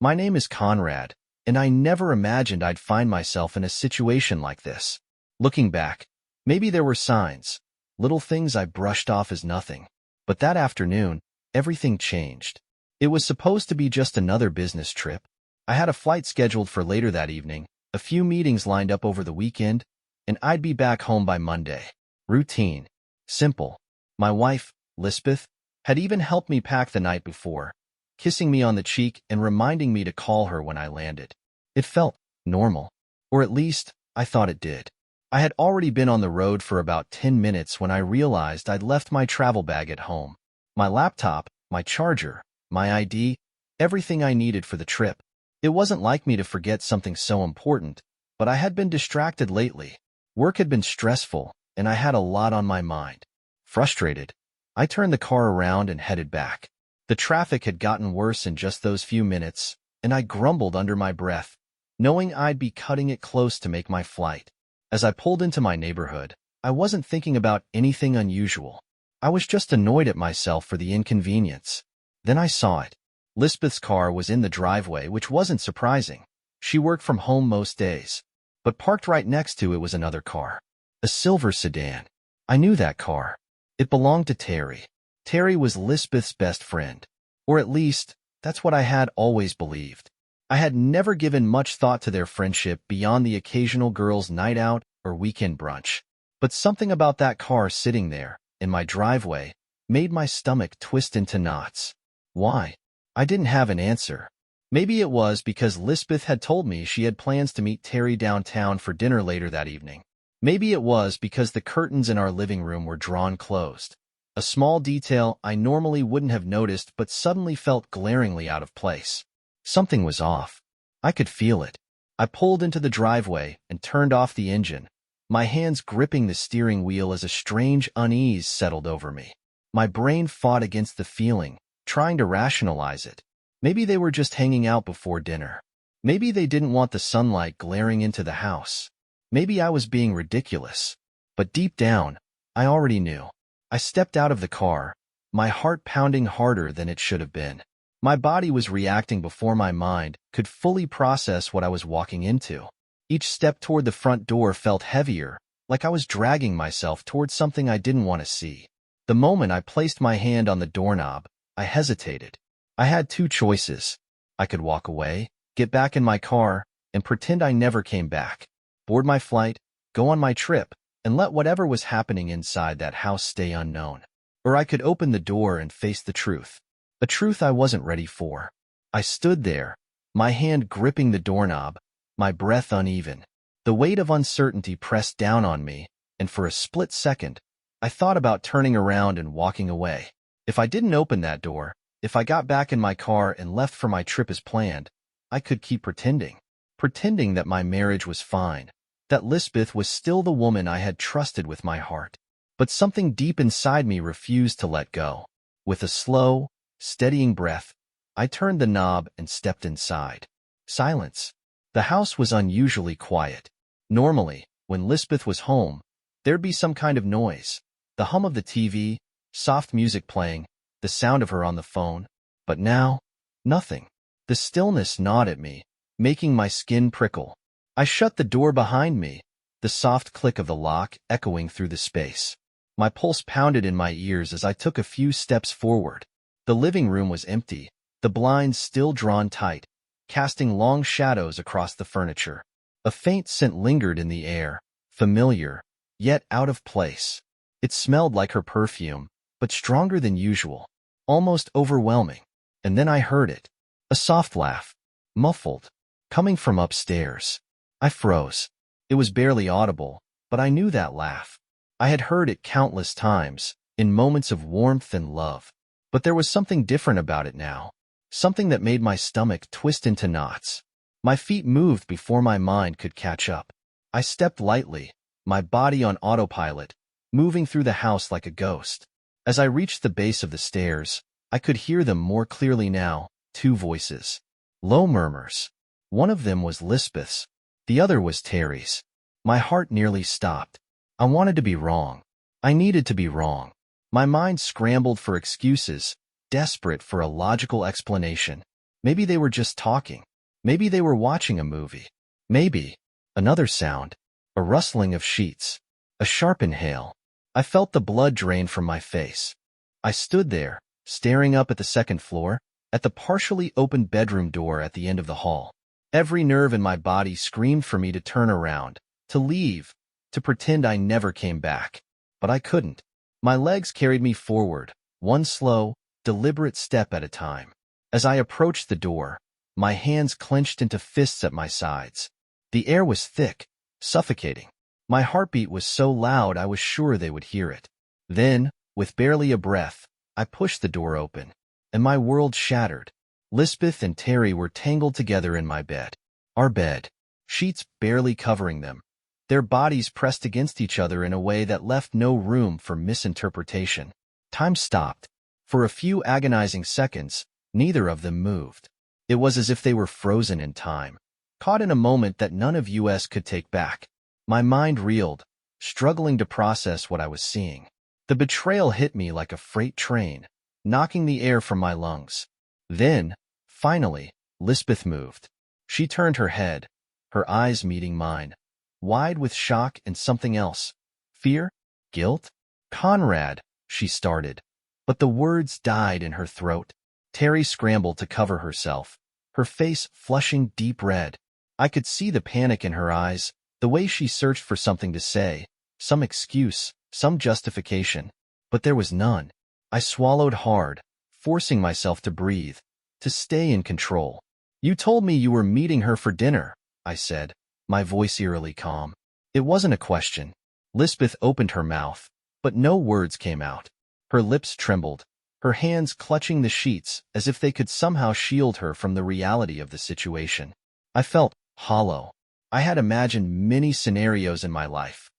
My name is Conrad, and I never imagined I'd find myself in a situation like this. Looking back, maybe there were signs, little things I brushed off as nothing. But that afternoon, everything changed. It was supposed to be just another business trip. I had a flight scheduled for later that evening, a few meetings lined up over the weekend, and I'd be back home by Monday. Routine. Simple. My wife, Lisbeth, had even helped me pack the night before, kissing me on the cheek and reminding me to call her when I landed. It felt normal. Or at least, I thought it did. I had already been on the road for about 10 minutes when I realized I'd left my travel bag at home. My laptop, my charger, my ID, everything I needed for the trip. It wasn't like me to forget something so important, but I had been distracted lately. Work had been stressful, and I had a lot on my mind. Frustrated, I turned the car around and headed back. The traffic had gotten worse in just those few minutes, and I grumbled under my breath, knowing I'd be cutting it close to make my flight. As I pulled into my neighborhood, I wasn't thinking about anything unusual. I was just annoyed at myself for the inconvenience. Then I saw it. Lisbeth's car was in the driveway, which wasn't surprising. She worked from home most days. But parked right next to it was another car. A silver sedan. I knew that car. It belonged to Teri. Teri was Lisbeth's best friend. Or at least, that's what I had always believed. I had never given much thought to their friendship beyond the occasional girls' night out or weekend brunch. But something about that car sitting there, in my driveway, made my stomach twist into knots. Why? I didn't have an answer. Maybe it was because Lisbeth had told me she had plans to meet Teri downtown for dinner later that evening. Maybe it was because the curtains in our living room were drawn closed. A small detail I normally wouldn't have noticed but suddenly felt glaringly out of place. Something was off. I could feel it. I pulled into the driveway and turned off the engine, my hands gripping the steering wheel as a strange unease settled over me. My brain fought against the feeling, trying to rationalize it. Maybe they were just hanging out before dinner. Maybe they didn't want the sunlight glaring into the house. Maybe I was being ridiculous. But deep down, I already knew. I stepped out of the car, my heart pounding harder than it should have been. My body was reacting before my mind could fully process what I was walking into. Each step toward the front door felt heavier, like I was dragging myself toward something I didn't want to see. The moment I placed my hand on the doorknob, I hesitated. I had two choices. I could walk away, get back in my car, and pretend I never came back. Board my flight, go on my trip, and let whatever was happening inside that house stay unknown. Or I could open the door and face the truth. A truth I wasn't ready for. I stood there, my hand gripping the doorknob, my breath uneven. The weight of uncertainty pressed down on me, and for a split second, I thought about turning around and walking away. If I didn't open that door, if I got back in my car and left for my trip as planned, I could keep pretending. Pretending that my marriage was fine, that Lisbeth was still the woman I had trusted with my heart. But something deep inside me refused to let go. With a slow, steadying breath, I turned the knob and stepped inside. Silence. The house was unusually quiet. Normally, when Lisbeth was home, there'd be some kind of noise. The hum of the TV, soft music playing, the sound of her on the phone. But now, nothing. The stillness gnawed at me, making my skin prickle. I shut the door behind me, the soft click of the lock echoing through the space. My pulse pounded in my ears as I took a few steps forward. The living room was empty, the blinds still drawn tight, casting long shadows across the furniture. A faint scent lingered in the air, familiar, yet out of place. It smelled like her perfume, but stronger than usual, almost overwhelming. And then I heard it. A soft laugh, muffled, coming from upstairs. I froze. It was barely audible, but I knew that laugh. I had heard it countless times, in moments of warmth and love. But there was something different about it now, something that made my stomach twist into knots. My feet moved before my mind could catch up. I stepped lightly, my body on autopilot, moving through the house like a ghost. As I reached the base of the stairs, I could hear them more clearly now, two voices. Low murmurs. One of them was Lisbeth's, the other was Teri's. My heart nearly stopped. I wanted to be wrong. I needed to be wrong. My mind scrambled for excuses, desperate for a logical explanation. Maybe they were just talking. Maybe they were watching a movie. Maybe. Another sound. A rustling of sheets. A sharp inhale. I felt the blood drain from my face. I stood there, staring up at the second floor, at the partially open bedroom door at the end of the hall. Every nerve in my body screamed for me to turn around, to leave, to pretend I never came back. But I couldn't. My legs carried me forward, one slow, deliberate step at a time. As I approached the door, my hands clenched into fists at my sides. The air was thick, suffocating. My heartbeat was so loud I was sure they would hear it. Then, with barely a breath, I pushed the door open, and my world shattered. Lisbeth and Teri were tangled together in my bed. Our bed, sheets barely covering them, their bodies pressed against each other in a way that left no room for misinterpretation. Time stopped. For a few agonizing seconds, neither of them moved. It was as if they were frozen in time, caught in a moment that none of us could take back. My mind reeled, struggling to process what I was seeing. The betrayal hit me like a freight train, knocking the air from my lungs. Then, finally, Lisbeth moved. She turned her head, her eyes meeting mine, wide with shock and something else. Fear? Guilt? Conrad, she started, but the words died in her throat. Teri scrambled to cover herself, her face flushing deep red. I could see the panic in her eyes, the way she searched for something to say, some excuse, some justification. But there was none. I swallowed hard, forcing myself to breathe, to stay in control. You told me you were meeting her for dinner, I said, my voice eerily calm. It wasn't a question. Lisbeth opened her mouth, but no words came out. Her lips trembled, her hands clutching the sheets as if they could somehow shield her from the reality of the situation. I felt hollow. I had imagined many scenarios in my life.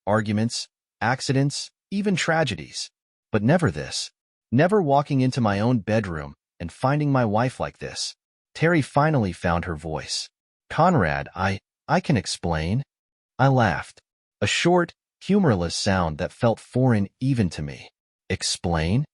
Arguments, accidents, even tragedies. But never this. Never walking into my own bedroom and finding my wife like this. Teri finally found her voice. Conrad, I can explain. I laughed. A short, humorless sound that felt foreign even to me. Explain?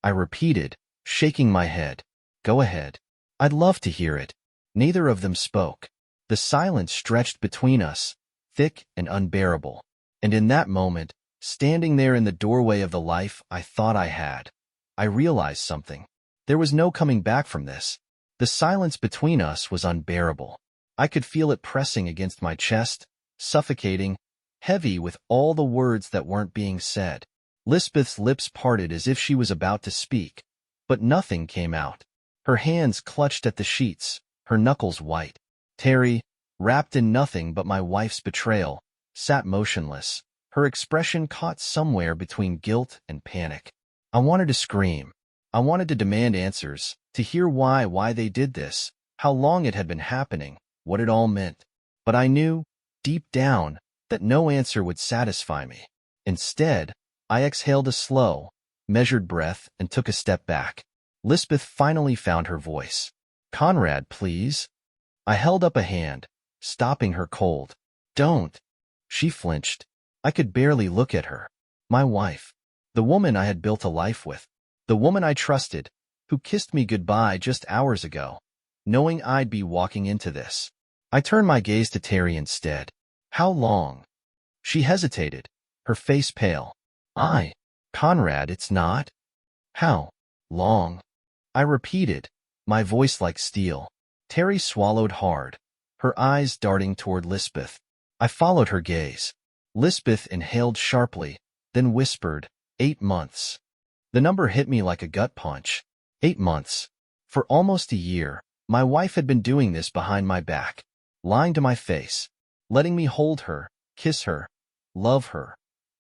I repeated, shaking my head. Go ahead. I'd love to hear it. Neither of them spoke. The silence stretched between us, thick and unbearable. And in that moment, standing there in the doorway of the life I thought I had, I realized something. There was no coming back from this. The silence between us was unbearable. I could feel it pressing against my chest, suffocating, heavy with all the words that weren't being said. Lisbeth's lips parted as if she was about to speak, but nothing came out. Her hands clutched at the sheets, her knuckles white. Teri, wrapped in nothing but my wife's betrayal, sat motionless, her expression caught somewhere between guilt and panic. I wanted to scream. I wanted to demand answers, to hear why they did this, how long it had been happening, what it all meant. But I knew, deep down, that no answer would satisfy me. Instead, I exhaled a slow, measured breath and took a step back. Lisbeth finally found her voice. Conrad, please. I held up a hand, stopping her cold. Don't. She flinched. I could barely look at her. My wife. The woman I had built a life with. The woman I trusted, who kissed me goodbye just hours ago, knowing I'd be walking into this. I turned my gaze to Teri instead. How long? She hesitated, her face pale. Conrad, it's not. How long? I repeated, my voice like steel. Teri swallowed hard, her eyes darting toward Lisbeth. I followed her gaze. Lisbeth inhaled sharply, then whispered, 8 months. The number hit me like a gut punch. 8 months. For almost a year, my wife had been doing this behind my back, lying to my face, letting me hold her, kiss her, love her,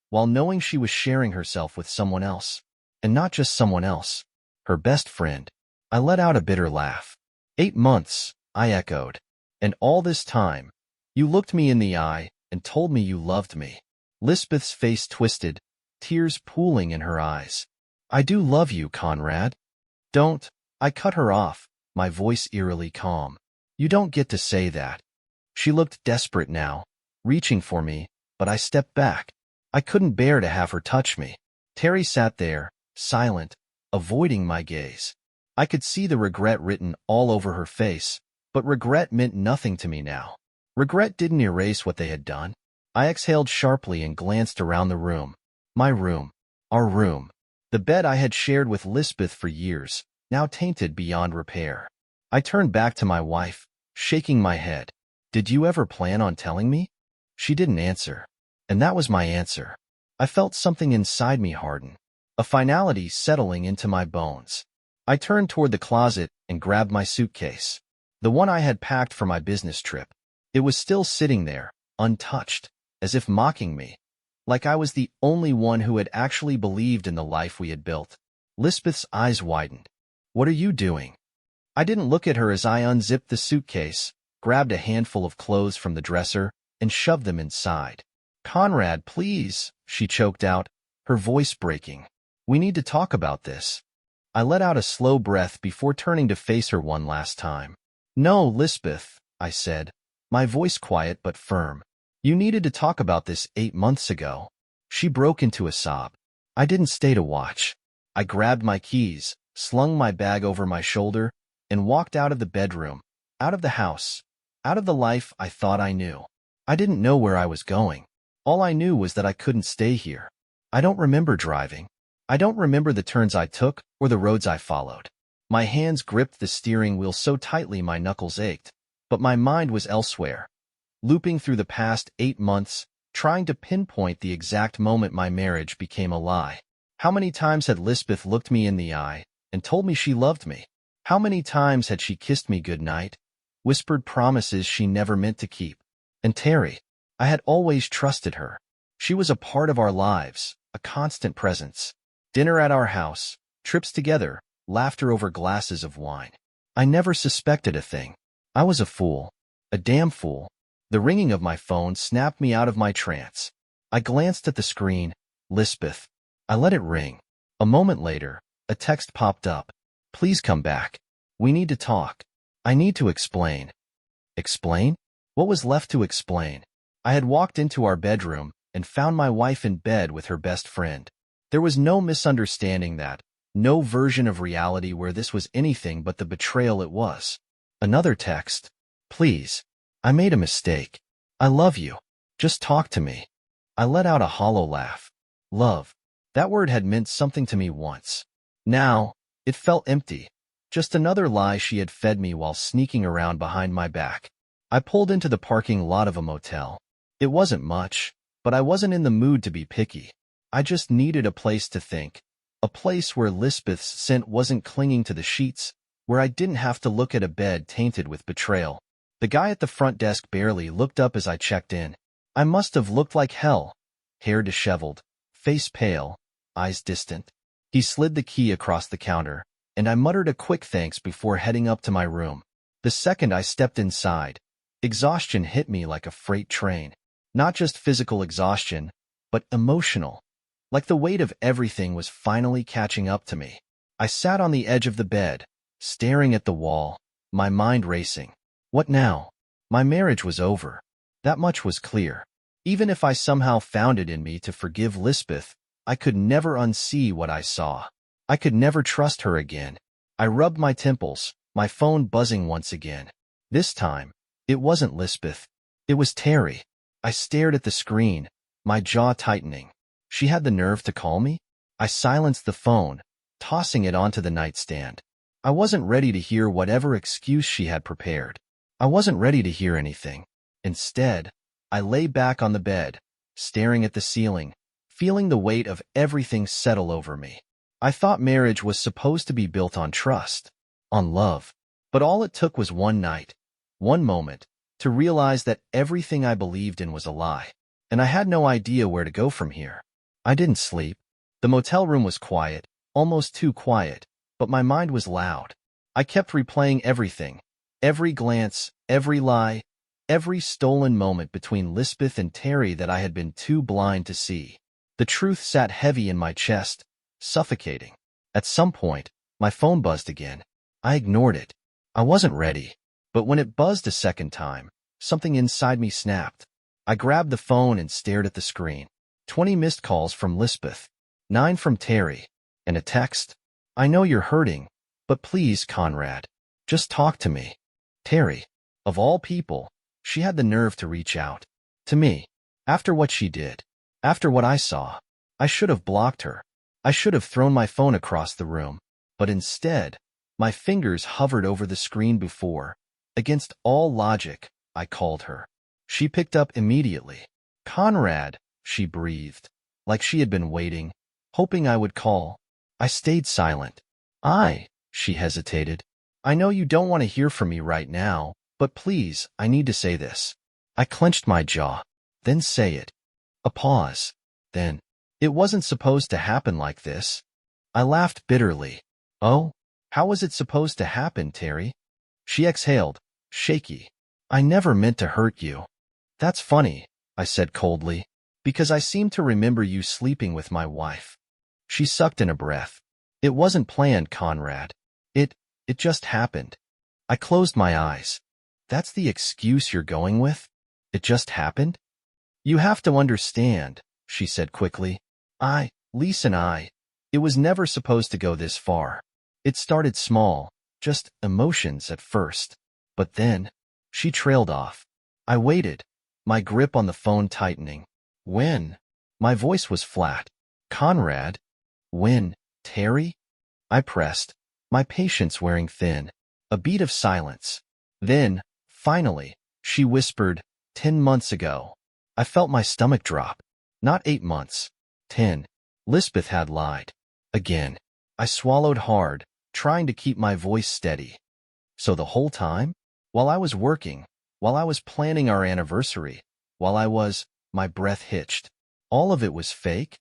while knowing she was sharing herself with someone else. And not just someone else, her best friend. I let out a bitter laugh. 8 months, I echoed. And all this time, you looked me in the eye and told me you loved me. Lisbeth's face twisted, tears pooling in her eyes. I do love you, Conrad. Don't. I cut her off, my voice eerily calm. You don't get to say that. She looked desperate now, reaching for me, but I stepped back. I couldn't bear to have her touch me. Teri sat there, silent, avoiding my gaze. I could see the regret written all over her face, but regret meant nothing to me now. Regret didn't erase what they had done. I exhaled sharply and glanced around the room. My room. Our room. The bed I had shared with Lisbeth for years, now tainted beyond repair. I turned back to my wife, shaking my head. Did you ever plan on telling me? She didn't answer. And that was my answer. I felt something inside me harden, a finality settling into my bones. I turned toward the closet and grabbed my suitcase, the one I had packed for my business trip. It was still sitting there, untouched, as if mocking me, like I was the only one who had actually believed in the life we had built. Lisbeth's eyes widened. What are you doing? I didn't look at her as I unzipped the suitcase, grabbed a handful of clothes from the dresser, and shoved them inside. Conrad, please, she choked out, her voice breaking. We need to talk about this. I let out a slow breath before turning to face her one last time. No, Lisbeth, I said, my voice quiet but firm. You needed to talk about this 8 months ago. She broke into a sob. I didn't stay to watch. I grabbed my keys, slung my bag over my shoulder, and walked out of the bedroom, out of the house, out of the life I thought I knew. I didn't know where I was going. All I knew was that I couldn't stay here. I don't remember driving. I don't remember the turns I took or the roads I followed. My hands gripped the steering wheel so tightly my knuckles ached, but my mind was elsewhere, looping through the past 8 months, trying to pinpoint the exact moment my marriage became a lie. How many times had Lisbeth looked me in the eye and told me she loved me? How many times had she kissed me goodnight, whispered promises she never meant to keep? And Teri, I had always trusted her. She was a part of our lives, a constant presence. Dinner at our house, trips together, laughter over glasses of wine. I never suspected a thing. I was a fool. A damn fool. The ringing of my phone snapped me out of my trance. I glanced at the screen. Lisbeth. I let it ring. A moment later, a text popped up. Please come back. We need to talk. I need to explain. Explain? What was left to explain? I had walked into our bedroom and found my wife in bed with her best friend. There was no misunderstanding that, no version of reality where this was anything but the betrayal it was. Another text. Please. I made a mistake. I love you. Just talk to me. I let out a hollow laugh. Love. That word had meant something to me once. Now, it felt empty. Just another lie she had fed me while sneaking around behind my back. I pulled into the parking lot of a motel. It wasn't much, but I wasn't in the mood to be picky. I just needed a place to think. A place where Lisbeth's scent wasn't clinging to the sheets, where I didn't have to look at a bed tainted with betrayal. The guy at the front desk barely looked up as I checked in. I must have looked like hell. Hair disheveled, face pale, eyes distant. He slid the key across the counter, and I muttered a quick thanks before heading up to my room. The second I stepped inside, exhaustion hit me like a freight train. Not just physical exhaustion, but emotional. Like the weight of everything was finally catching up to me. I sat on the edge of the bed, staring at the wall, my mind racing. What now? My marriage was over. That much was clear. Even if I somehow found it in me to forgive Lisbeth, I could never unsee what I saw. I could never trust her again. I rubbed my temples, my phone buzzing once again. This time, it wasn't Lisbeth. It was Teri. I stared at the screen, my jaw tightening. She had the nerve to call me? I silenced the phone, tossing it onto the nightstand. I wasn't ready to hear whatever excuse she had prepared. I wasn't ready to hear anything. Instead, I lay back on the bed, staring at the ceiling, feeling the weight of everything settle over me. I thought marriage was supposed to be built on trust, on love. But all it took was one night, one moment, to realize that everything I believed in was a lie. And I had no idea where to go from here. I didn't sleep. The motel room was quiet, almost too quiet, but my mind was loud. I kept replaying everything, every glance, every lie, every stolen moment between Lisbeth and Teri that I had been too blind to see. The truth sat heavy in my chest, suffocating. At some point, my phone buzzed again. I ignored it. I wasn't ready. But when it buzzed a second time, something inside me snapped. I grabbed the phone and stared at the screen. 20 missed calls from Lisbeth, 9 from Teri, and a text. I know you're hurting, But please, Conrad, just talk to me. Teri, of all people, she had the nerve to reach out to me. After what she did, after what I saw, I should have blocked her. I should have thrown my phone across the room. But instead, my fingers hovered over the screen before. Against all logic, I called her. She picked up immediately. Conrad, she breathed, like she had been waiting, hoping I would call. I stayed silent. She hesitated. I know you don't want to hear from me right now, but please, I need to say this. I clenched my jaw. Then say it. A pause. Then, it wasn't supposed to happen like this. I laughed bitterly. Oh? How was it supposed to happen, Teri? She exhaled, shaky. I never meant to hurt you. That's funny, I said coldly, because I seem to remember you sleeping with my wife. She sucked in a breath. It wasn't planned, Conrad. It just happened. I closed my eyes. That's the excuse you're going with? It just happened? You have to understand, she said quickly. Lisa and I, it was never supposed to go this far. It started small, just emotions at first. But then, she trailed off. I waited, my grip on the phone tightening. When? My voice was flat. Conrad? When? Teri? I pressed, my patience wearing thin. A beat of silence. Then, finally, she whispered, 10 months ago. I felt my stomach drop. Not 8 months. 10. Lisbeth had lied. Again. I swallowed hard, trying to keep my voice steady. So the whole time? While I was working, while I was planning our anniversary, my breath hitched. All of it was fake?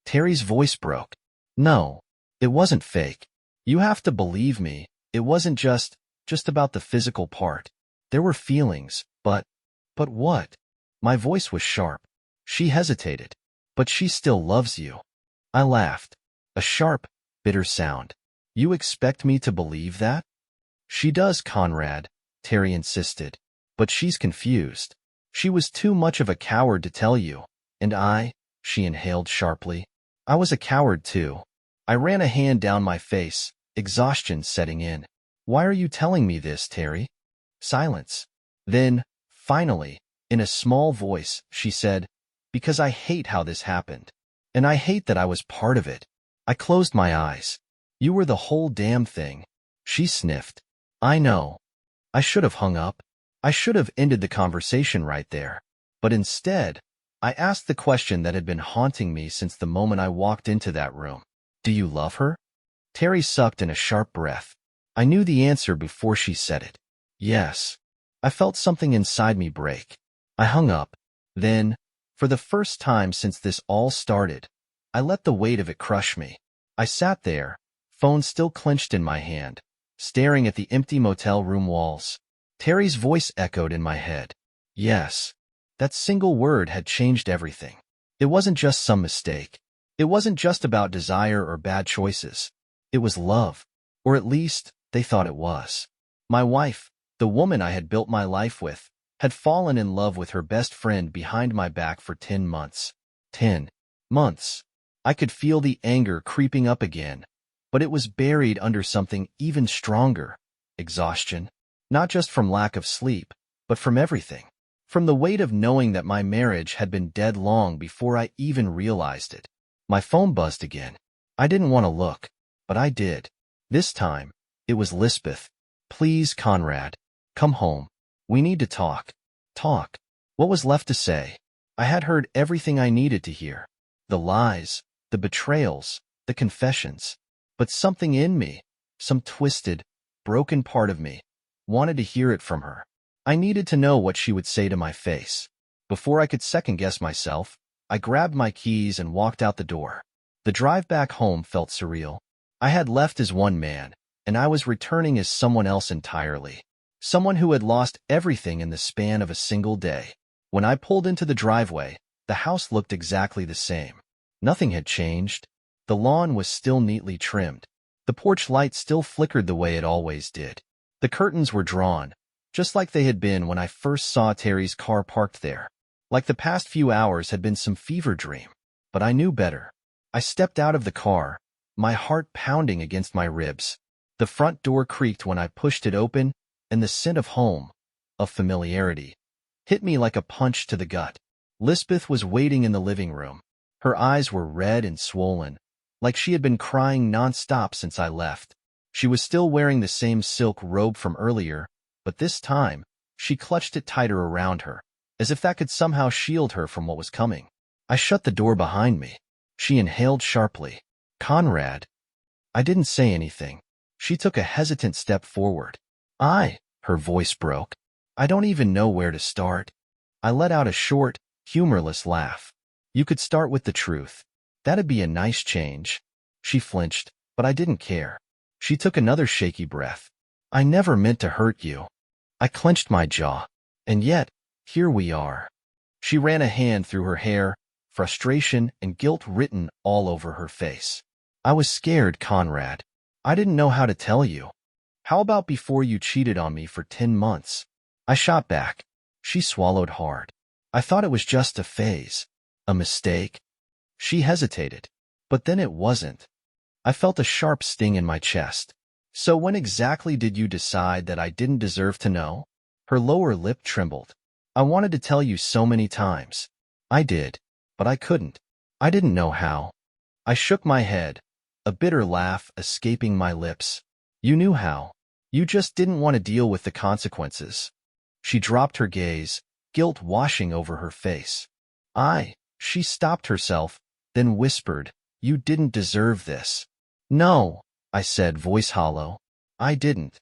Teri's voice broke. No, it wasn't fake. You have to believe me. It wasn't just about the physical part. There were feelings, but what? My voice was sharp. She hesitated. But she still loves you. I laughed. A sharp, bitter sound. You expect me to believe that? She does, Conrad, Teri insisted. But she's confused. She was too much of a coward to tell you. And she inhaled sharply. I was a coward too. I ran a hand down my face, exhaustion setting in. Why are you telling me this, Teri? Silence. Then, finally, in a small voice, she said, because I hate how this happened. And I hate that I was part of it. I closed my eyes. You were the whole damn thing. She sniffed. I know. I should have hung up. I should have ended the conversation right there. But instead, I asked the question that had been haunting me since the moment I walked into that room. Do you love her? Teri sucked in a sharp breath. I knew the answer before she said it. Yes. I felt something inside me break. I hung up. Then, for the first time since this all started, I let the weight of it crush me. I sat there, phone still clenched in my hand, staring at the empty motel room walls. Teri's voice echoed in my head. Yes. That single word had changed everything. It wasn't just some mistake. It wasn't just about desire or bad choices. It was love. Or at least, they thought it was. My wife, the woman I had built my life with, had fallen in love with her best friend behind my back for 10 months. 10 months. I could feel the anger creeping up again, but it was buried under something even stronger. Exhaustion. Not just from lack of sleep, but from everything. From the weight of knowing that my marriage had been dead long before I even realized it. My phone buzzed again. I didn't want to look, but I did. This time, it was Lisbeth. Please, Conrad, come home. We need to talk. Talk. What was left to say? I had heard everything I needed to hear. The lies, the betrayals, the confessions. But something in me, some twisted, broken part of me, wanted to hear it from her. I needed to know what she would say to my face. Before I could second-guess myself, I grabbed my keys and walked out the door. The drive back home felt surreal. I had left as one man, and I was returning as someone else entirely. Someone who had lost everything in the span of a single day. When I pulled into the driveway, the house looked exactly the same. Nothing had changed. The lawn was still neatly trimmed. The porch light still flickered the way it always did. The curtains were drawn, just like they had been when I first saw Teri's car parked there. Like the past few hours had been some fever dream. But I knew better. I stepped out of the car, my heart pounding against my ribs. The front door creaked when I pushed it open, and the scent of home, of familiarity, hit me like a punch to the gut. Lisbeth was waiting in the living room. Her eyes were red and swollen, like she had been crying nonstop since I left. She was still wearing the same silk robe from earlier, but this time, she clutched it tighter around her, as if that could somehow shield her from what was coming. I shut the door behind me. She inhaled sharply. Conrad. I didn't say anything. She took a hesitant step forward. Her voice broke. I don't even know where to start. I let out a short, humorless laugh. You could start with the truth. That'd be a nice change. She flinched, but I didn't care. She took another shaky breath. I never meant to hurt you. I clenched my jaw. And yet, here we are. She ran a hand through her hair, frustration and guilt written all over her face. I was scared, Conrad. I didn't know how to tell you. How about before you cheated on me for 10 months? I shot back. She swallowed hard. I thought it was just a phase. A mistake. She hesitated. But then it wasn't. I felt a sharp sting in my chest. So when exactly did you decide that I didn't deserve to know? Her lower lip trembled. I wanted to tell you so many times. I did, but I couldn't. I didn't know how. I shook my head, a bitter laugh escaping my lips. You knew how. You just didn't want to deal with the consequences. She dropped her gaze, guilt washing over her face. She stopped herself, then whispered, You didn't deserve this. No, I said, voice hollow. I didn't.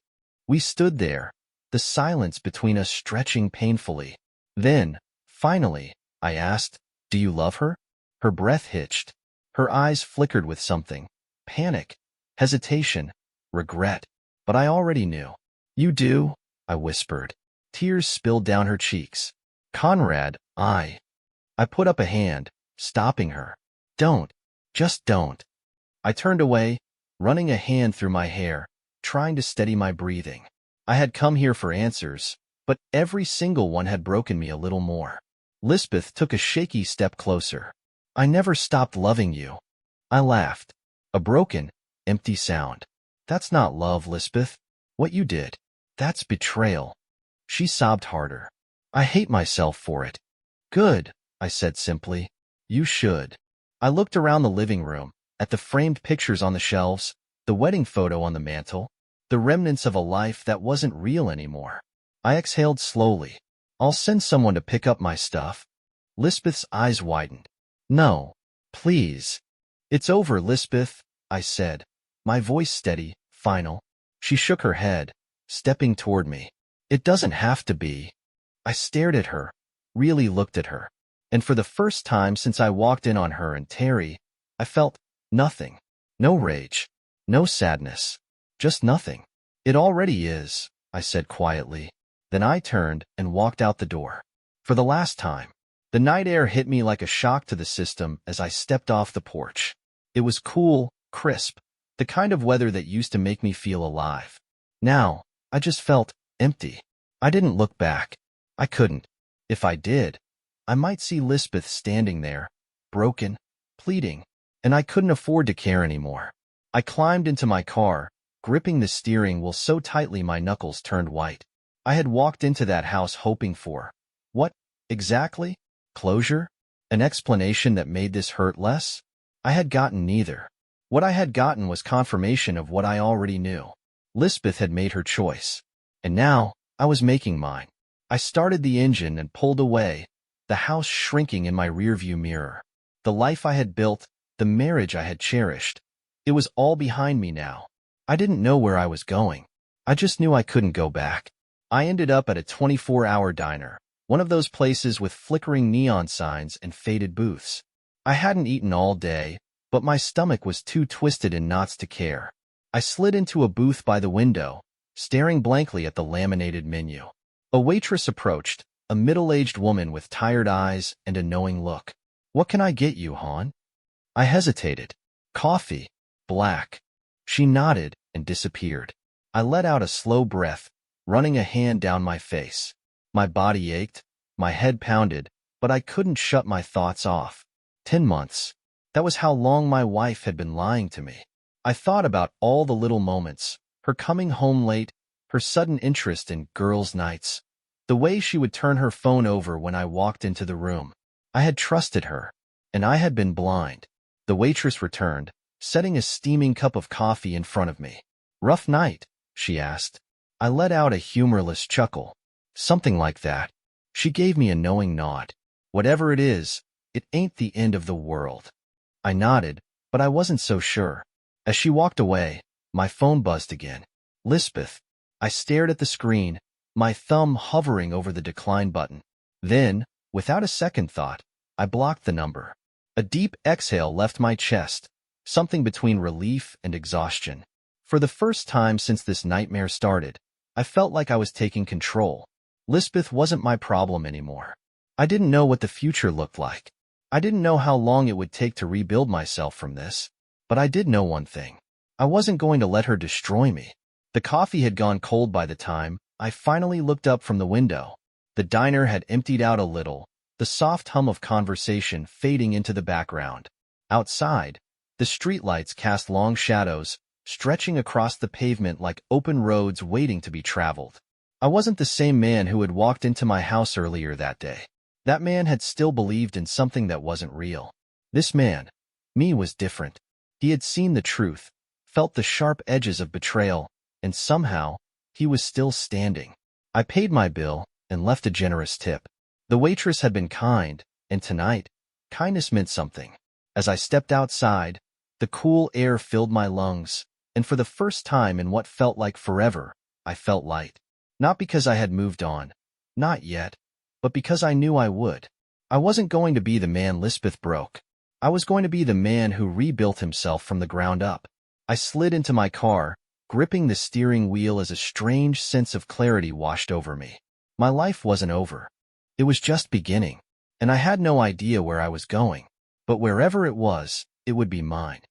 We stood there, the silence between us stretching painfully. Then, finally, I asked, Do you love her? Her breath hitched. Her eyes flickered with something. Panic, hesitation, regret. But I already knew. You do, I whispered. Tears spilled down her cheeks. Conrad, I put up a hand, stopping her. Don't. Just don't. I turned away, running a hand through my hair, trying to steady my breathing. I had come here for answers, but every single one had broken me a little more. Lisbeth took a shaky step closer. I never stopped loving you. I laughed. A broken, empty sound. That's not love, Lisbeth. What you did. That's betrayal. She sobbed harder. I hate myself for it. Good, I said simply. You should. I looked around the living room, at the framed pictures on the shelves, the wedding photo on the mantel, the remnants of a life that wasn't real anymore. I exhaled slowly. I'll send someone to pick up my stuff. Lisbeth's eyes widened. No, please. It's over, Lisbeth, I said, my voice steady, final. She shook her head, stepping toward me. It doesn't have to be. I stared at her, really looked at her. And for the first time since I walked in on her and Teri, I felt nothing. No rage. No sadness. Just nothing. It already is, I said quietly. Then I turned and walked out the door. For the last time. The night air hit me like a shock to the system as I stepped off the porch. It was cool, crisp, the kind of weather that used to make me feel alive. Now, I just felt empty. I didn't look back. I couldn't. If I did, I might see Lisbeth standing there, broken, pleading, and I couldn't afford to care anymore. I climbed into my car, gripping the steering wheel so tightly my knuckles turned white. I had walked into that house hoping for, what, exactly? Closure? An explanation that made this hurt less? I had gotten neither. What I had gotten was confirmation of what I already knew. Lisbeth had made her choice. And now, I was making mine. I started the engine and pulled away, the house shrinking in my rearview mirror. The life I had built, the marriage I had cherished. It was all behind me now. I didn't know where I was going. I just knew I couldn't go back. I ended up at a 24-hour diner, one of those places with flickering neon signs and faded booths. I hadn't eaten all day, but my stomach was too twisted in knots to care. I slid into a booth by the window, staring blankly at the laminated menu. A waitress approached, a middle-aged woman with tired eyes and a knowing look. What can I get you, hon? I hesitated. Coffee. Black. She nodded and disappeared. I let out a slow breath, running a hand down my face. My body ached, my head pounded, but I couldn't shut my thoughts off. 10 months. That was how long my wife had been lying to me. I thought about all the little moments, Her coming home late, her sudden interest in girls' nights, the way she would turn her phone over when I walked into the room. I had trusted her, and I had been blind. The waitress returned, setting a steaming cup of coffee in front of me. "Rough night?" she asked. I let out a humorless chuckle. "Something like that." She gave me a knowing nod. "Whatever it is, it ain't the end of the world." I nodded, but I wasn't so sure. As she walked away, my phone buzzed again. "Lisbeth." I stared at the screen, my thumb hovering over the decline button. Then, without a second thought, I blocked the number. A deep exhale left my chest, something between relief and exhaustion. For the first time since this nightmare started, I felt like I was taking control. Lisbeth wasn't my problem anymore. I didn't know what the future looked like. I didn't know how long it would take to rebuild myself from this. But I did know one thing. I wasn't going to let her destroy me. The coffee had gone cold by the time I finally looked up from the window. The diner had emptied out a little, the soft hum of conversation fading into the background. Outside, the streetlights cast long shadows, stretching across the pavement like open roads waiting to be traveled. I wasn't the same man who had walked into my house earlier that day. That man had still believed in something that wasn't real. This man, me, was different. He had seen the truth, felt the sharp edges of betrayal, and somehow, he was still standing. I paid my bill and left a generous tip. The waitress had been kind, and tonight, kindness meant something. As I stepped outside, the cool air filled my lungs, and for the first time in what felt like forever, I felt light. Not because I had moved on, not yet, but because I knew I would. I wasn't going to be the man Lisbeth broke. I was going to be the man who rebuilt himself from the ground up. I slid into my car, gripping the steering wheel as a strange sense of clarity washed over me. My life wasn't over. It was just beginning, and I had no idea where I was going. But wherever it was, it would be mine.